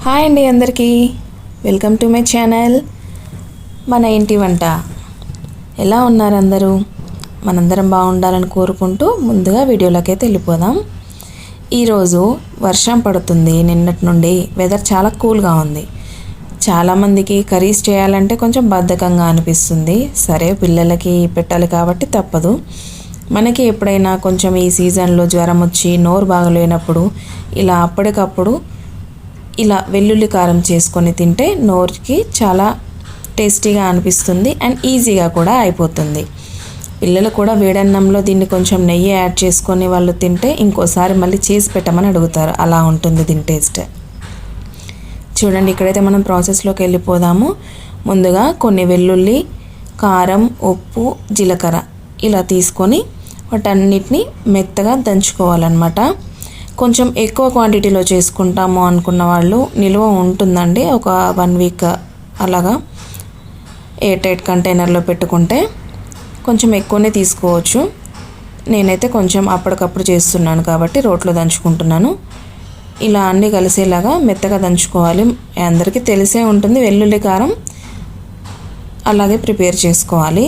Hi అండి అందరికీ welcome to my channel మన ఇంటి వంట. ఎలా ఉన్నారు అందరూ? మనందరం బాగుండాలని కోరుకుంటూ ముందుగా వీడియోలోకి అయితే వెళ్ళిపోదాం. ఈరోజు వర్షం పడుతుంది. నిన్నటి నుండి వెదర్ చాలా కూల్గా ఉంది. చాలామందికి కర్రీస్ చేయాలంటే కొంచెం బద్ధకంగా అనిపిస్తుంది. సరే పిల్లలకి పెట్టాలి కాబట్టి తప్పదు. మనకి ఎప్పుడైనా కొంచెం ఈ సీజన్లో జ్వరం వచ్చి నోరు బాగలేనప్పుడు ఇలా అప్పటికప్పుడు ఇలా వెల్లుల్లి కారం చేసుకొని తింటే నోరుకి చాలా టేస్టీగా అనిపిస్తుంది అండ్ ఈజీగా కూడా అయిపోతుంది. పిల్లలు కూడా వేడన్నంలో దీన్ని కొంచెం నెయ్యి యాడ్ చేసుకొని వాళ్ళు తింటే ఇంకోసారి మళ్ళీ చేసి పెట్టమని అడుగుతారు. అలా ఉంటుంది దీని టేస్ట్. చూడండి, ఇక్కడైతే మనం ప్రాసెస్లోకి వెళ్ళిపోదాము. ముందుగా కొన్ని వెల్లుల్లి, కారం, ఉప్పు, జీలకర్ర ఇలా తీసుకొని వాటన్నిటిని మెత్తగా దంచుకోవాలన్నమాట. కొంచెం ఎక్కువ క్వాంటిటీలో చేసుకుంటాము అనుకున్న వాళ్ళు నిల్వ ఉంటుందండి. ఒక 1 వీక్ అలాగా ఎయిర్ టైట్ కంటైనర్లో పెట్టుకుంటే కొంచెం ఎక్కువనే తీసుకోవచ్చు. నేనైతే కొంచెం అప్పటికప్పుడు చేస్తున్నాను కాబట్టి రోట్లో దంచుకుంటున్నాను. ఇలా అన్నీ కలిసేలాగా మెత్తగా దంచుకోవాలి. అందరికీ తెలిసే ఉంటుంది, వెల్లుల్లి కారం అలాగే ప్రిపేర్ చేసుకోవాలి.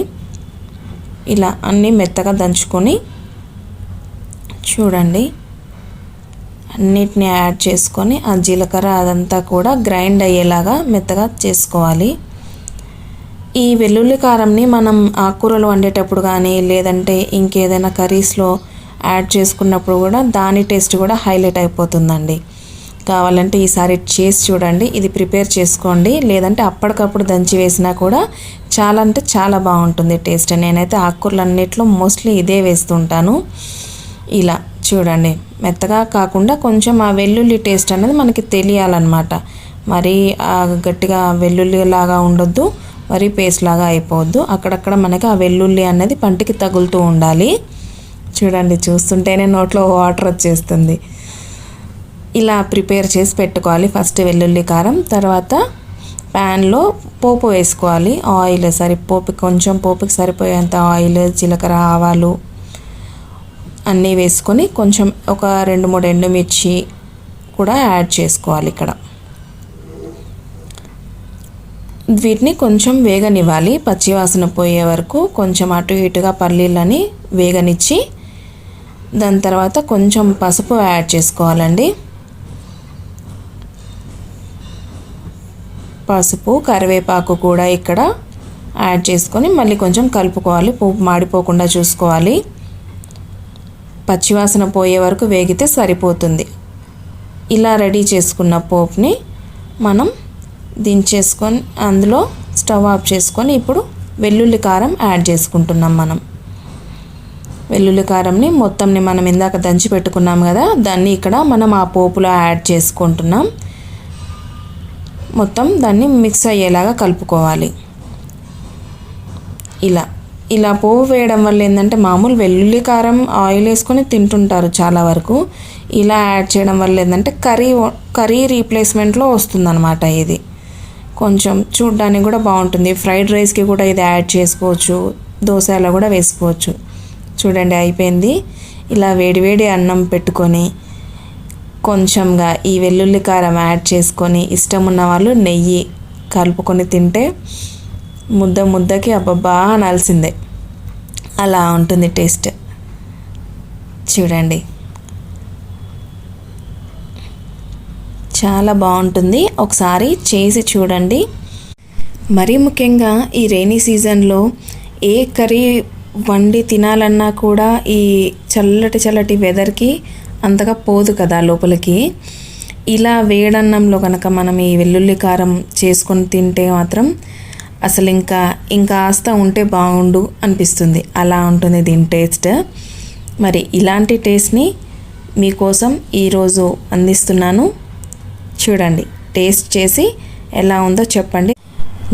ఇలా అన్నీ మెత్తగా దంచుకొని చూడండి, అన్నిటిని యాడ్ చేసుకొని ఆ జీలకర్ర అదంతా కూడా గ్రైండ్ అయ్యేలాగా మెత్తగా చేసుకోవాలి. ఈ వెల్లుల్లి కారంని మనం ఆకుకూరలు వండేటప్పుడు కానీ లేదంటే ఇంకేదైనా కర్రీస్లో యాడ్ చేసుకున్నప్పుడు కూడా దాని టేస్ట్ కూడా హైలైట్ అయిపోతుందండి. కావాలంటే ఈసారి చేసి చూడండి, ఇది ప్రిపేర్ చేసుకోండి. లేదంటే అప్పటికప్పుడు దంచి వేసినా కూడా చాలా అంటే చాలా బాగుంటుంది టేస్ట్. నేనైతే ఆకుకూరలు అన్నిట్లో మోస్ట్లీ ఇదే వేస్తుంటాను. ఇలా చూడండి, మెత్తగా కాకుండా కొంచెం ఆ వెల్లుల్లి టేస్ట్ అనేది మనకి తెలియాలన్నమాట. మరీ గట్టిగా వెల్లుల్లి లాగా ఉండొద్దు, మరీ పేస్ట్ లాగా అయిపోవద్దు. అక్కడక్కడ మనకి ఆ వెల్లుల్లి అనేది పంటికి తగులుతూ ఉండాలి. చూడండి, చూస్తుంటేనే నోట్లో వాటర్ వచ్చేస్తుంది. ఇలా ప్రిపేర్ చేసి పెట్టుకోవాలి. ఫస్ట్ వెల్లుల్లి కారం, తర్వాత ప్యాన్లో పోపు వేసుకోవాలి. ఆయిల్ కొంచెం పోపుకి సరిపోయేంత ఆయిల్, జీలకర్ర, ఆవాలు అన్నీ వేసుకొని కొంచెం ఒక 2-3 ఎండుమిర్చి కూడా యాడ్ చేసుకోవాలి. ఇక్కడ వీటిని కొంచెం వేగనివ్వాలి. పచ్చివాసన పోయే వరకు కొంచెం అటు ఇటుగా పల్లీలని వేగనిచ్చి దాని తర్వాత కొంచెం పసుపు యాడ్ చేసుకోవాలండి. పసుపు, కరివేపాకు కూడా ఇక్కడ యాడ్ చేసుకొని మళ్ళీ కొంచెం కలుపుకోవాలి. పోపు మాడిపోకుండా చూసుకోవాలి. పచ్చివాసన పోయే వరకు వేగితే సరిపోతుంది. ఇలా రెడీ చేసుకున్న పోపుని మనం దించేసుకొని అందులో స్టవ్ ఆఫ్ చేసుకొని ఇప్పుడు వెల్లుల్లి కారం యాడ్ చేసుకుంటున్నాం. వెల్లుల్లి కారంని మొత్తంని మనం ఇందాక దంచి పెట్టుకున్నాం కదా, దాన్ని ఇక్కడ మనం ఆ పోపులో యాడ్ చేసుకుంటున్నాం. మొత్తం దాన్ని మిక్స్ అయ్యేలాగా కలుపుకోవాలి. ఇలా పోపు వేయడం వల్ల ఏంటంటే మామూలు వెల్లుల్లి కారం ఆయిల్ వేసుకొని తింటుంటారు చాలా వరకు. ఇలా యాడ్ చేయడం వల్ల ఏంటంటే కర్రీ రీప్లేస్మెంట్లో వస్తుందన్నమాట. ఇది కొంచెం చూడ్డానికి కూడా బాగుంటుంది. ఫ్రైడ్ రైస్కి కూడా ఇది యాడ్ చేసుకోవచ్చు, దోశలో కూడా వేసుకోవచ్చు. చూడండి, అయిపోయింది. ఇలా వేడివేడి అన్నం పెట్టుకొని కొంచెంగా ఈ వెల్లుల్లి కారం యాడ్ చేసుకొని ఇష్టం ఉన్న వాళ్ళు నెయ్యి కలుపుకొని తింటే ముద్దకి అబ్బబ్బా అనాల్సిందే. అలా ఉంటుంది టేస్ట్. చూడండి, చాలా బాగుంటుంది. ఒకసారి చేసి చూడండి. మరీ ముఖ్యంగా ఈ రైనీ సీజన్లో ఏ కర్రీ వండి తినాలన్నా కూడా ఈ చల్లటి వెదర్కి అంతగా పోదు కదా లోపలికి. ఇలా వేడన్నంలో కనుక మనం ఈ వెల్లుల్లి కారం చేసుకొని తింటే మాత్రం అసలు ఇంకాస్త ఉంటే బాగుండు అనిపిస్తుంది. అలా ఉంటుంది దీని టేస్ట్. మరి ఇలాంటి టేస్ట్ని మీకోసం ఈరోజు అందిస్తున్నాను. చూడండి, టేస్ట్ చేసి ఎలా ఉందో చెప్పండి.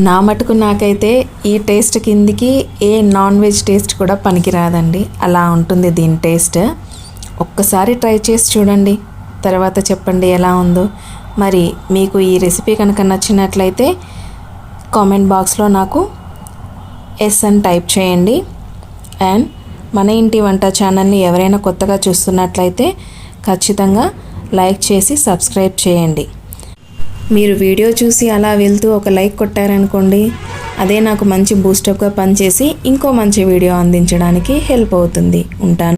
నా మటుకు నాకైతే ఈ టేస్ట్ కిందికి ఏ నాన్ వెజ్ టేస్ట్ కూడా పనికిరాదండి. అలా ఉంటుంది దీని టేస్ట్. ఒక్కసారి ట్రై చేసి చూడండి, తర్వాత చెప్పండి ఎలా ఉందో. మరి మీకు ఈ రెసిపీ కనుక నచ్చినట్లయితే కామెంట్ బాక్స్లో నాకు ఎస్ అని టైప్ చేయండి. అండ్ మన ఇంటి వంట ఛానల్ని ఎవరైనా కొత్తగా చూస్తున్నట్లయితే ఖచ్చితంగా లైక్ చేసి సబ్స్క్రైబ్ చేయండి. మీరు వీడియో చూసి అలా వెళ్తూ ఒక లైక్ కొట్టారనుకోండి, అదే నాకు మంచి బూస్టప్గా పనిచేసి ఇంకో మంచి వీడియో అందించడానికి హెల్ప్ అవుతుంది. ఉంటాను.